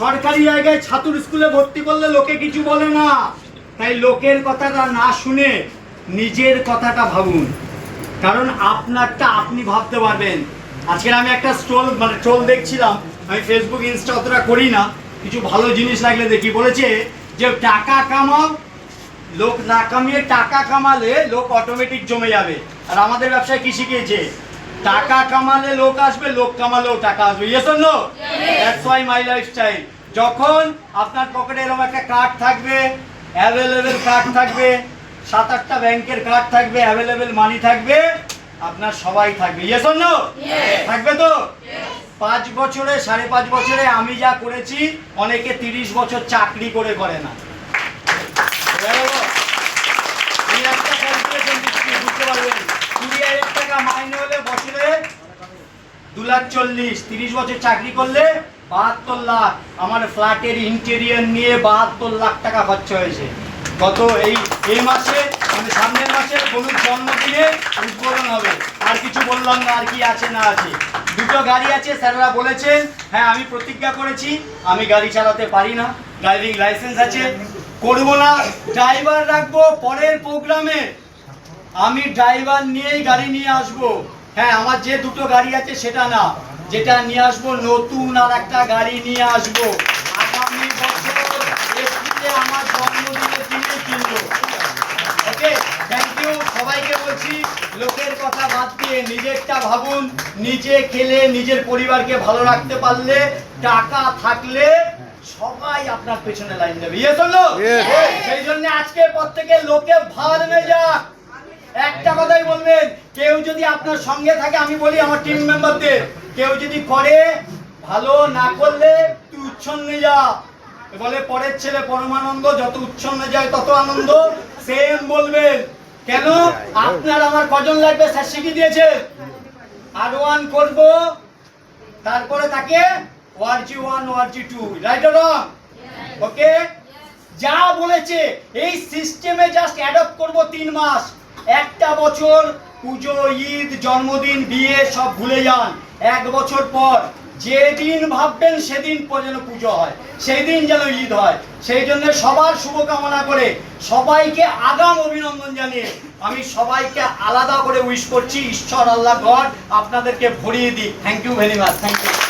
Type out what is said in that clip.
সরকারি জায়গায় ছাত্র স্কুলে ভর্তি করলে লোকে কিছু বলে না, তাই লোকের কথাটা না শুনে নিজের কথাটা ভাবুন, কারণ আপনারটা আপনি ভাবতে পারবেন। আজকে আমি একটা ট্রোল দেখছিলাম, আমি ফেসবুক ইনস্টা অতটা করি না, কিছু ভালো জিনিস লাগলে দেখি। বলেছে যে টাকা কামাও, লোক না কামিয়ে টাকা কামালে লোক অটোমেটিক জমে যাবে। আর আমাদের ব্যবসায় কি শিখিয়েছে? টাকা কামালে লোক আসবে, লোক কামালেও টাকা আসবে। Yes or no? That's why my lifestyle. যখন আপনার পকেটে এরকম একটা কার্ড থাকবে, অ্যাভেলেবেল কার্ড থাকবে, 7-8টা ব্যাংকের কার্ড থাকবে, অ্যাভেলেবেল মানি থাকবে, আপনার সবাই থাকবে। Yes or no? থাকবে তো? 5 বছরে 5.5 বছরে আমি যা করেছি, অনেকে 30 বছর চাকরি করে না। বুঝতে পারবেন, 20,000 টাকা মাইনে হলে বছরে 2,40,000, 30 বছর চাকরি করলে 72 লাখ। আমার ফ্ল্যাটের ইন্টেরিয়র নিয়ে 72 লাখ টাকা খরচা হয়েছে। গত এই মাসে, মানে সামনের মাসে বলুন জন্মদিনে উদ্বোধন হবে। আর কিছু বললাম না, আর কি আছে না আছে। 2টো গাড়ি আছে, স্যাররা বলেছেন। হ্যাঁ, আমি প্রতিজ্ঞা করেছি আমি গাড়ি চালাতে পারি না, ড্রাইভিং লাইসেন্স আছে, করবো না। ড্রাইভার রাখবো পরের প্রোগ্রামে, আমি ড্রাইভার নিয়েই গাড়ি নিয়ে আসবো। হ্যাঁ, আমার যে 2টো গাড়ি আছে সেটা না, যেটা নিয়ে আসবো নতুন আর একটা গাড়ি নিয়ে আসবো। আগামী বছর এপ্রিলে আমার জন্মদিনের দিনে কিনবো। ওকে, থ্যাংক ইউ। সবাইকে বলছি, লোকের কথা বাদ দিয়ে নিজেরটা ভাবুন। নিজে খেলে নিজের পরিবারকে ভালো রাখতে পারলে, টাকা থাকলে সবাই আপনার পেছনে লাইন দেবে। Yes or no? সেই জন্য আজকের পর থেকে লোকে ভাড় মে যাক, একটা কথাই বলবেন। কেউ যদি আপনার সঙ্গে থাকে, আমি বলি আমার টিম মেম্বারদের, কেউ যদি করে ভালো, না করলে তুই উচ্ছন্নে যা। বলে পরের ছেলে পরমানন্দ, যত উচ্ছন্নে যায় তত আনন্দ। সেম বলবেন। কেন? আপনার আমার কজন লাগবে স্যার শিখিয়ে দিয়েছে। R1 করবো, তারপরে তাকে ORG1 ORG2, right or wrong? ওকে, যা বলেছে এই সিস্টেমে জাস্ট অ্যাডপ্ট করব 3 মাস। একটা বছর পুজো, ঈদ, জন্মদিন, বিয়ে সব ভুলে যান। 1 বছর পর যেদিন ভাববেন সেদিন যেন পুজো হয়, সেই দিন যেন ঈদ হয়। সেই জন্য সবার শুভকামনা করে, সবাইকে আগাম অভিনন্দন জানিয়ে আমি সবাইকে আলাদা করে উইশ করছি। ঈশ্বর আল্লাহ গড আপনাদেরকে ভরিয়ে দিই। Thank you very much. Thank you.